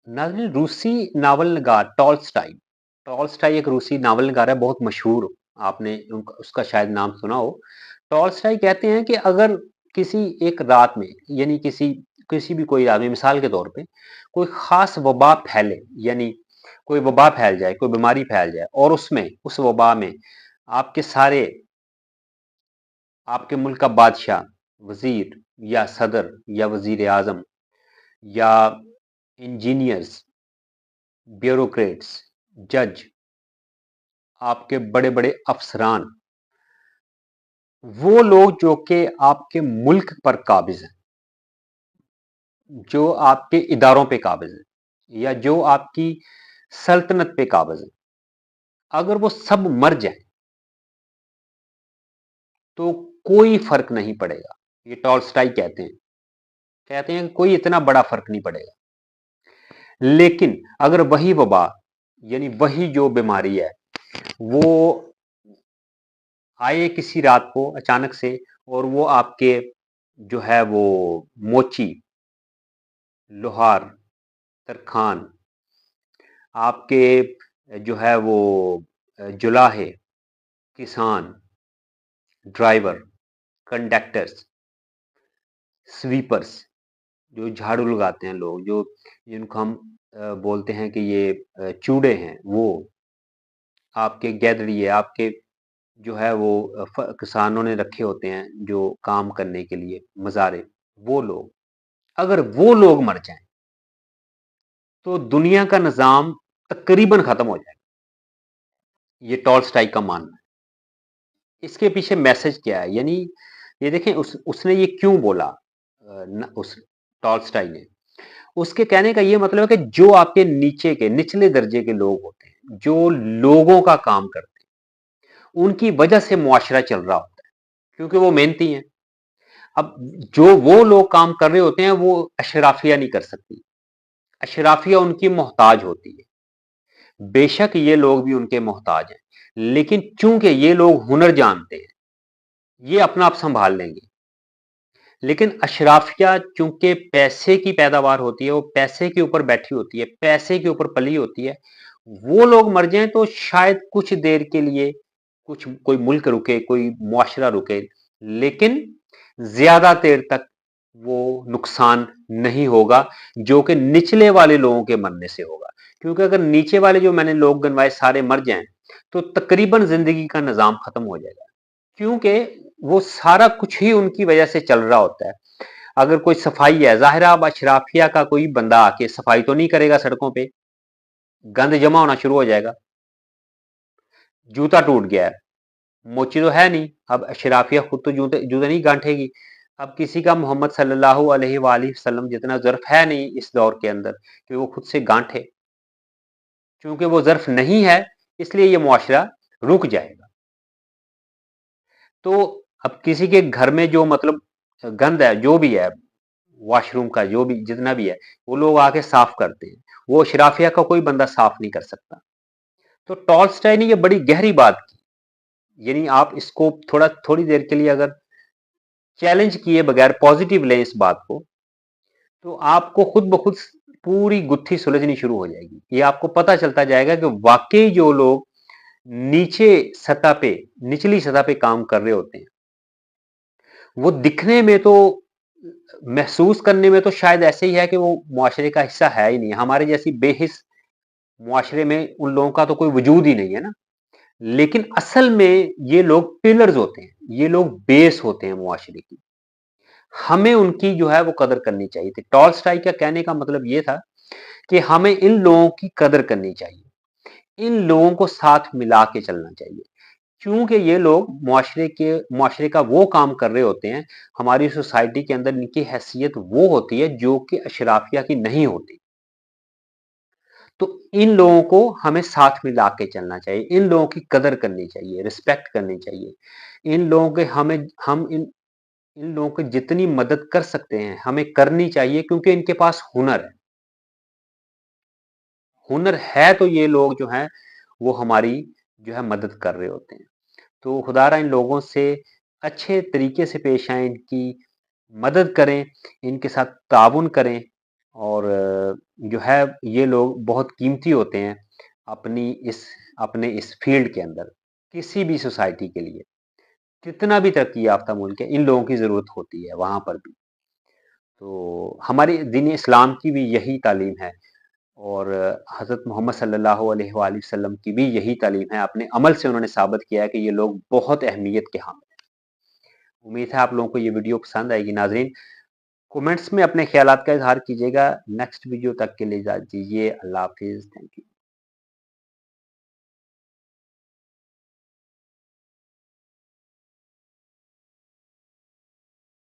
नाज़रीन, रूसी नावल नगार टॉल्स्टाई एक रूसी नावल नगार है, बहुत मशहूर। आपने उसका शायद नाम सुना हो। टॉल्स्टाई कहते हैं कि अगर किसी एक रात में, यानी किसी किसी भी कोई आदमी, मिसाल के तौर पे कोई खास वबा फैले, यानी कोई वबा फैल जाए, कोई बीमारी फैल जाए, और उसमें उस वबा में आपके सारे, आपके मुल्क का बादशाह, वजीर या सदर या वजीर आजम या इंजीनियर्स, ब्यूरोक्रेट्स, जज, आपके बड़े बड़े अफसरान, वो लोग जो कि आपके मुल्क पर काबिज हैं, जो आपके इदारों पे काबिज हैं, या जो आपकी सल्तनत पे काबिज हैं, अगर वो सब मर जाए तो कोई फर्क नहीं पड़ेगा। ये टॉल्स्टाई कहते हैं कि कोई इतना बड़ा फर्क नहीं पड़ेगा। लेकिन अगर वही वबा, यानी वही जो बीमारी है, वो आए किसी रात को अचानक से, और वो आपके जो है वो मोची, लोहार, तरखान, आपके जो है वो जुलाहे, किसान, ड्राइवर, कंडक्टर्स, स्वीपर्स, जो झाड़ू लगाते हैं लोग, जो जिनको हम बोलते हैं कि ये चूड़े हैं, वो आपके गैदड़िए, आपके जो है वो किसानों ने रखे होते हैं जो काम करने के लिए मज़ारे, वो लोग, अगर वो लोग मर जाएं तो दुनिया का निज़ाम तकरीबन खत्म हो जाएगा। ये टॉल्स्टाई का मानना है। इसके पीछे मैसेज क्या है, यानी ये देखें, उसने ये क्यों बोला, उस टॉल्स्टाई ने। उसके कहने का ये मतलब है कि जो आपके नीचे के, निचले दर्जे के लोग होते हैं, जो लोगों का काम करते हैं, उनकी वजह से मुआशरा चल रहा होता है, क्योंकि वो मेहनती हैं। अब जो वो लोग काम कर रहे होते हैं, वो अशराफिया नहीं कर सकती। अशराफिया उनकी मोहताज होती है। बेशक ये लोग भी उनके मोहताज हैं, लेकिन चूंकि ये लोग हुनर जानते हैं, ये अपना आप संभाल लेंगे। लेकिन अशराफिया चूंकि पैसे की पैदावार होती है, वो पैसे के ऊपर बैठी होती है, पैसे के ऊपर पली होती है, वो लोग मर जाएं तो शायद कुछ देर के लिए कुछ, कोई मुल्क रुके, कोई मुआशरा रुके, लेकिन ज्यादा देर तक वो नुकसान नहीं होगा जो कि निचले वाले लोगों के मरने से होगा। क्योंकि अगर नीचे वाले जो मैंने लोग गिनवाए सारे मर जाएं तो तकरीबन जिंदगी का निजाम खत्म हो जाएगा, क्योंकि वो सारा कुछ ही उनकी वजह से चल रहा होता है। अगर कोई सफाई है, जाहिर है अब अशराफिया का कोई बंदा आके सफाई तो नहीं करेगा सड़कों पे, गंद जमा होना शुरू हो जाएगा। जूता टूट गया है, मोची तो है नहीं, अब अशराफिया खुद तो जूते जूते नहीं गांठेगी। अब किसी का मोहम्मद सल्लल्लाहु अलैहि वसल्लम जितना ज़र्फ है नहीं इस दौर के अंदर कि वो खुद से गांठे। क्योंकि वो ज़र्फ नहीं है, इसलिए ये मुआशरा रुक जाएगा। तो अब किसी के घर में जो मतलब गंद है, जो भी है, वॉशरूम का जो भी जितना भी है, वो लोग आके साफ करते हैं, वो अशराफिया का कोई बंदा साफ नहीं कर सकता। तो टॉल्स्टाई ने ये बड़ी गहरी बात की, यानी आप इसको थोड़ी देर के लिए अगर चैलेंज किए बगैर पॉजिटिव लें इस बात को, तो आपको खुद ब खुद पूरी गुत्थी सुलझनी शुरू हो जाएगी। ये आपको पता चलता जाएगा कि वाकई जो लोग नीचे सतह पे, निचली सतह पे काम कर रहे होते हैं, वो दिखने में तो, महसूस करने में तो शायद ऐसे ही है कि वो मुआशरे का हिस्सा है ही नहीं। हमारे जैसी बेहिस मुआशरे में उन लोगों का तो कोई वजूद ही नहीं है ना। लेकिन असल में ये लोग पिलर्स होते हैं, ये लोग बेस होते हैं मुआशरे की। हमें उनकी जो है वो कदर करनी चाहिए थी। टॉल्स्टाई का कहने का मतलब ये था कि हमें इन लोगों की कदर करनी चाहिए, इन लोगों को साथ मिला के चलना चाहिए, क्योंकि ये लोग मुआशरे का वो काम कर रहे होते हैं। हमारी सोसाइटी के अंदर इनकी हैसियत वो होती है जो कि अशराफिया की नहीं होती। तो इन लोगों को हमें साथ मिला के चलना चाहिए, इन लोगों की कदर करनी चाहिए, रिस्पेक्ट करनी चाहिए। इन लोगों के हमें हम इन लोगों की जितनी मदद कर सकते हैं हमें करनी चाहिए, क्योंकि इनके पास हुनर है। हुनर है तो ये लोग जो हैं वो हमारी जो है मदद कर रहे होते हैं। तो खुदारा इन लोगों से अच्छे तरीके से पेश आएं, इनकी मदद करें, इनके साथ ताउन करें, اور جو ہے یہ لوگ بہت قیمتی ہوتے ہیں اپنے اس فیلڈ کے اندر، کسی بھی سوسائٹی کے لیے، کتنا بھی ترقی یافتہ ملک ہے، ان لوگوں کی ضرورت ہوتی ہے وہاں پر بھی۔ تو ہماری دین اسلام کی بھی یہی تعلیم ہے، اور حضرت محمد صلی اللہ علیہ وآلہ وسلم کی بھی یہی تعلیم ہے، اپنے عمل سے انہوں نے ثابت کیا ہے کہ یہ لوگ بہت اہمیت کے حامل ہیں۔ امید ہے آپ لوگوں کو یہ ویڈیو پسند آئے گی۔ ناظرین، کومنٹس میں اپنے خیالات کا اظہار کیجیے گا۔ نیکسٹ ویڈیو تک کے لیے اجازت دیجیے۔ اللہ حافظ، تھینک یو۔